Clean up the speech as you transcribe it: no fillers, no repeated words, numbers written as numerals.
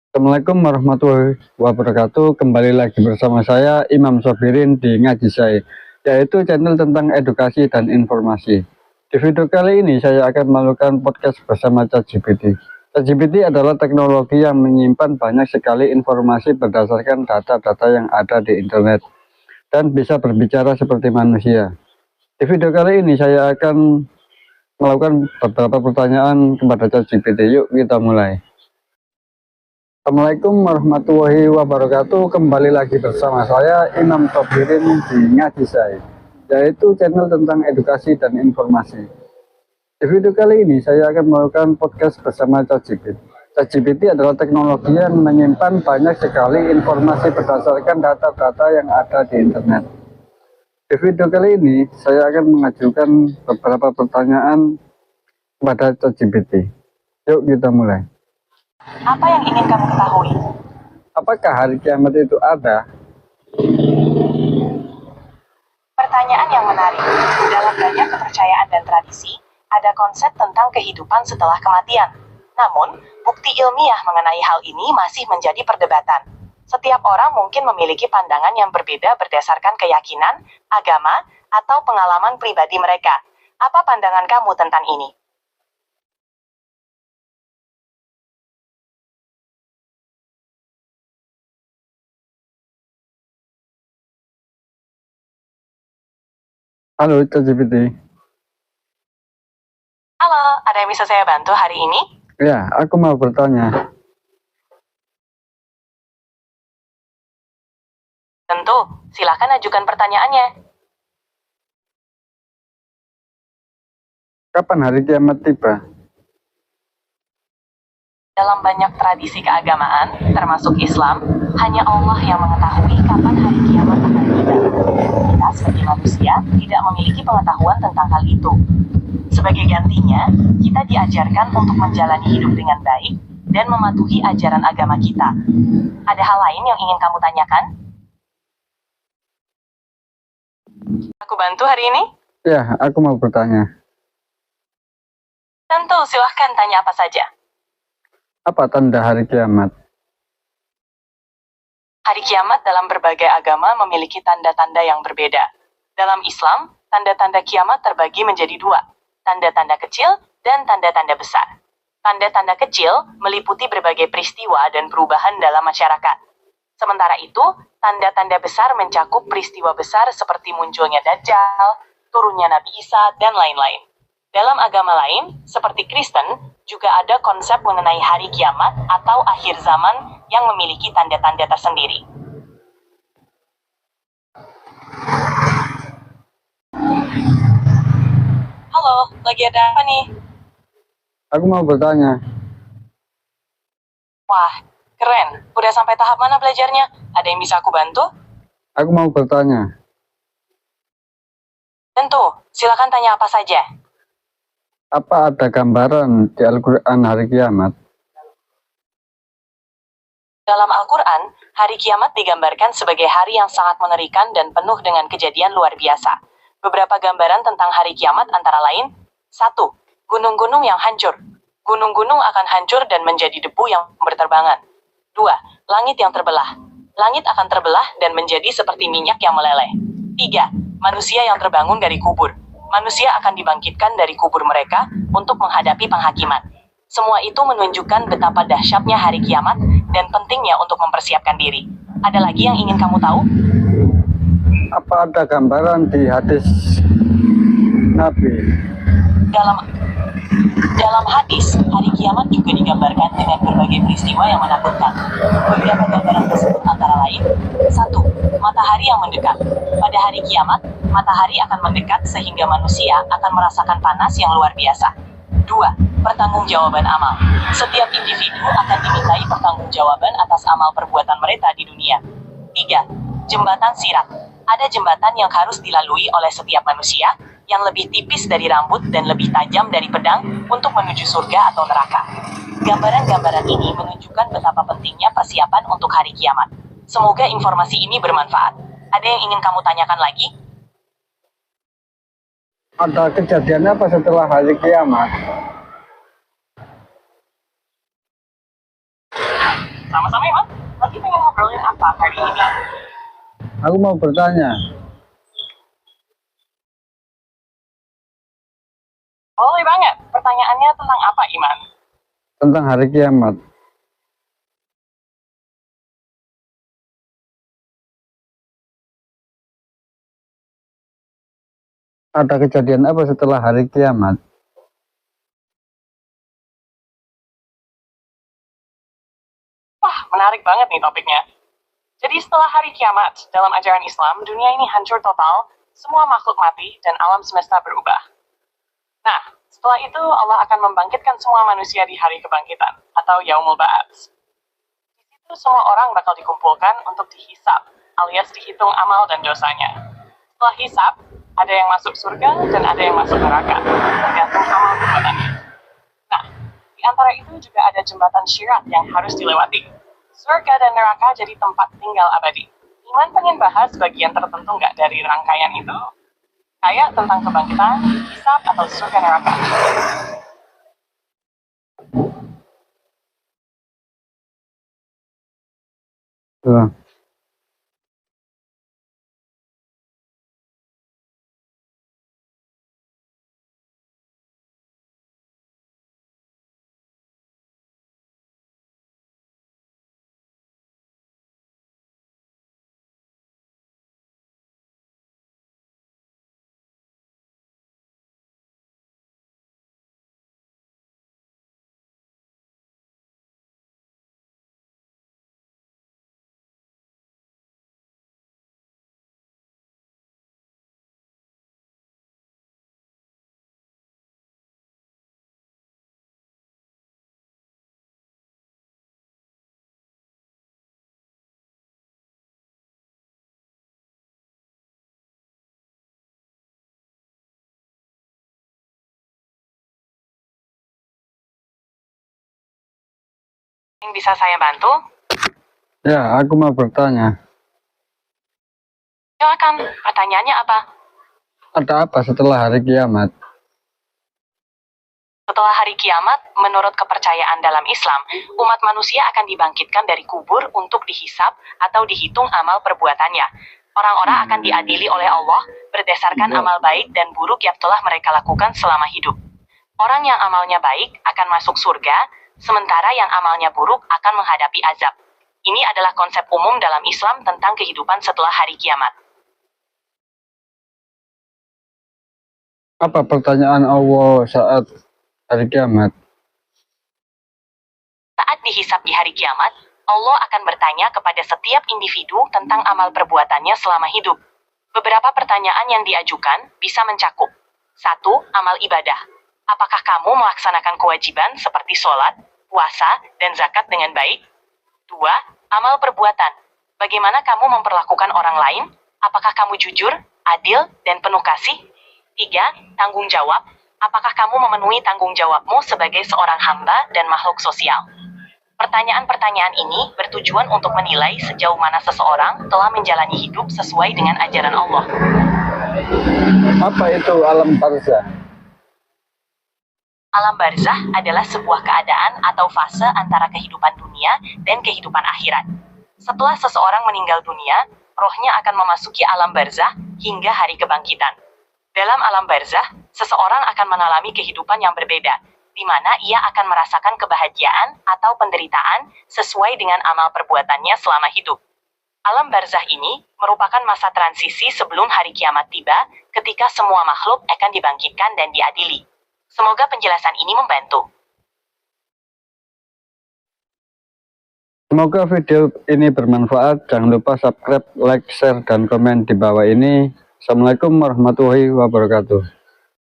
Assalamualaikum warahmatullahi wabarakatuh. Kembali lagi bersama saya Imam Sobirin di Ngaji Saya, yaitu channel tentang edukasi dan informasi. Di video kali ini saya akan melakukan podcast bersama ChatGPT. ChatGPT adalah teknologi yang menyimpan banyak sekali informasi berdasarkan data-data yang ada di internet dan bisa berbicara seperti manusia. Di video kali ini saya akan melakukan beberapa pertanyaan kepada ChatGPT. Yuk kita mulai. Assalamualaikum warahmatullahi wabarakatuh. Kembali lagi bersama saya Imam Sobirin di Ngaji Saya, yaitu channel tentang edukasi dan informasi. Di video kali ini saya akan melakukan podcast bersama ChatGPT. ChatGPT adalah teknologi yang menyimpan banyak sekali informasi berdasarkan data-data yang ada di internet. Di video kali ini saya akan mengajukan beberapa pertanyaan kepada ChatGPT. Yuk kita mulai. Apa yang ingin kamu ketahui? Apakah hari kiamat itu ada? Pertanyaan yang menarik. Dalam banyak kepercayaan dan tradisi, ada konsep tentang kehidupan setelah kematian. Namun, bukti ilmiah mengenai hal ini masih menjadi perdebatan. Setiap orang mungkin memiliki pandangan yang berbeda berdasarkan keyakinan, agama, atau pengalaman pribadi mereka. Apa pandangan kamu tentang ini? Halo ChatGPT. Halo, ada yang bisa saya bantu hari ini? Ya, aku mau bertanya. Tentu, silakan ajukan pertanyaannya. Kapan hari kiamat tiba? Dalam banyak tradisi keagamaan, termasuk Islam, hanya Allah yang mengetahui kapan hari kiamat akan tiba. Kita sebagai manusia tidak memiliki pengetahuan tentang hal itu. Sebagai gantinya, kita diajarkan untuk menjalani hidup dengan baik dan mematuhi ajaran agama kita. Ada hal lain yang ingin kamu tanyakan? Aku bantu hari ini? Ya, aku mau bertanya. Tentu, silahkan tanya apa saja. Apa tanda hari kiamat? Hari kiamat dalam berbagai agama memiliki tanda-tanda yang berbeda. Dalam Islam, tanda-tanda kiamat terbagi menjadi dua, tanda-tanda kecil dan tanda-tanda besar. Tanda-tanda kecil meliputi berbagai peristiwa dan perubahan dalam masyarakat. Sementara itu, tanda-tanda besar mencakup peristiwa besar seperti munculnya Dajjal, turunnya Nabi Isa, dan lain-lain. Dalam agama lain, seperti Kristen, juga ada konsep mengenai hari kiamat atau akhir zaman yang memiliki tanda-tanda tersendiri. Halo, lagi ada apa nih? Aku mau bertanya. Wah, keren. Udah sampai tahap mana belajarnya? Ada yang bisa aku bantu? Aku mau bertanya. Tentu, silakan tanya apa saja. Apa ada gambaran di Al-Quran hari kiamat? Dalam Al-Quran, hari kiamat digambarkan sebagai hari yang sangat mengerikan dan penuh dengan kejadian luar biasa. Beberapa gambaran tentang hari kiamat antara lain: 1. Gunung-gunung yang hancur. Gunung-gunung akan hancur dan menjadi debu yang berterbangan. 2. Langit yang terbelah. Langit akan terbelah dan menjadi seperti minyak yang meleleh. 3. Manusia yang terbangun dari kubur. Manusia akan dibangkitkan dari kubur mereka untuk menghadapi penghakiman. Semua itu menunjukkan betapa dahsyatnya hari kiamat dan pentingnya untuk mempersiapkan diri. Ada lagi yang ingin kamu tahu? Apa ada gambaran di hadis Nabi? Dalam hadis, hari kiamat juga digambarkan dengan berbagai peristiwa yang menakutkan. Beberapa gambaran tersebut antara lain: 1. Matahari yang mendekat. Pada hari kiamat, matahari akan mendekat sehingga manusia akan merasakan panas yang luar biasa. 2. Pertanggungjawaban amal. Setiap individu akan dimintai pertanggungjawaban atas amal perbuatan mereka di dunia. 3. Jembatan sirat. Ada jembatan yang harus dilalui oleh setiap manusia, yang lebih tipis dari rambut dan lebih tajam dari pedang untuk menuju surga atau neraka. Gambaran-gambaran ini menunjukkan betapa pentingnya persiapan untuk hari kiamat. Semoga informasi ini bermanfaat. Ada yang ingin kamu tanyakan lagi? Ada kejadian apa setelah hari kiamat? Sama-sama Iman, lagi pengen ngobrolin apa hari ini? Aku mau bertanya, Boleh banget, pertanyaannya tentang apa Iman? tentang hari kiamat. Ada kejadian apa setelah hari kiamat? Wah, menarik banget nih topiknya. Jadi setelah hari kiamat, dalam ajaran Islam, dunia ini hancur total, semua makhluk mati, dan alam semesta berubah. Nah, setelah itu Allah akan membangkitkan semua manusia di hari kebangkitan, atau Yaumul Ba'ats. Di situ semua orang bakal dikumpulkan untuk dihisab, alias dihitung amal dan dosanya. Setelah hisab, ada yang masuk surga dan ada yang masuk neraka, tergantung amal perbuatannya. Nah, di antara itu juga ada jembatan syirat yang harus dilewati. Surga dan neraka jadi tempat tinggal abadi. Iman pengen bahas bagian tertentu nggak dari rangkaian itu? Kayak tentang kebangkitan, hisab, atau surga neraka. Tuh. Yang bisa saya bantu? Ya, aku mau bertanya, Silakan, pertanyaannya apa? ada apa setelah hari kiamat? Setelah hari kiamat, menurut kepercayaan dalam Islam, umat manusia akan dibangkitkan dari kubur untuk dihisab atau dihitung amal perbuatannya. Orang-orang akan diadili oleh Allah berdasarkan amal baik dan buruk yang telah mereka lakukan selama hidup. Orang yang amalnya baik akan masuk surga, sementara yang amalnya buruk akan menghadapi azab. Ini adalah konsep umum dalam Islam tentang kehidupan setelah hari kiamat. Apa pertanyaan Allah saat hari kiamat? Saat dihisab di hari kiamat, Allah akan bertanya kepada setiap individu tentang amal perbuatannya selama hidup. Beberapa pertanyaan yang diajukan bisa mencakup 1. Amal ibadah. Apakah kamu melaksanakan kewajiban seperti sholat, puasa, dan zakat dengan baik? 2. Amal perbuatan. Bagaimana kamu memperlakukan orang lain? Apakah kamu jujur, adil, dan penuh kasih? 3. Tanggung jawab. Apakah kamu memenuhi tanggung jawabmu sebagai seorang hamba dan makhluk sosial? Pertanyaan-pertanyaan ini bertujuan untuk menilai sejauh mana seseorang telah menjalani hidup sesuai dengan ajaran Allah. Apa itu alam barzah? Alam barzah adalah sebuah keadaan atau fase antara kehidupan dunia dan kehidupan akhirat. Setelah seseorang meninggal dunia, rohnya akan memasuki alam barzah hingga hari kebangkitan. Dalam alam barzah, seseorang akan mengalami kehidupan yang berbeda, di mana ia akan merasakan kebahagiaan atau penderitaan sesuai dengan amal perbuatannya selama hidup. Alam barzah ini merupakan masa transisi sebelum hari kiamat tiba, ketika semua makhluk akan dibangkitkan dan diadili. Semoga penjelasan ini membantu. Semoga video ini bermanfaat. Jangan lupa subscribe, like, share, dan komen di bawah ini. Assalamualaikum warahmatullahi wabarakatuh.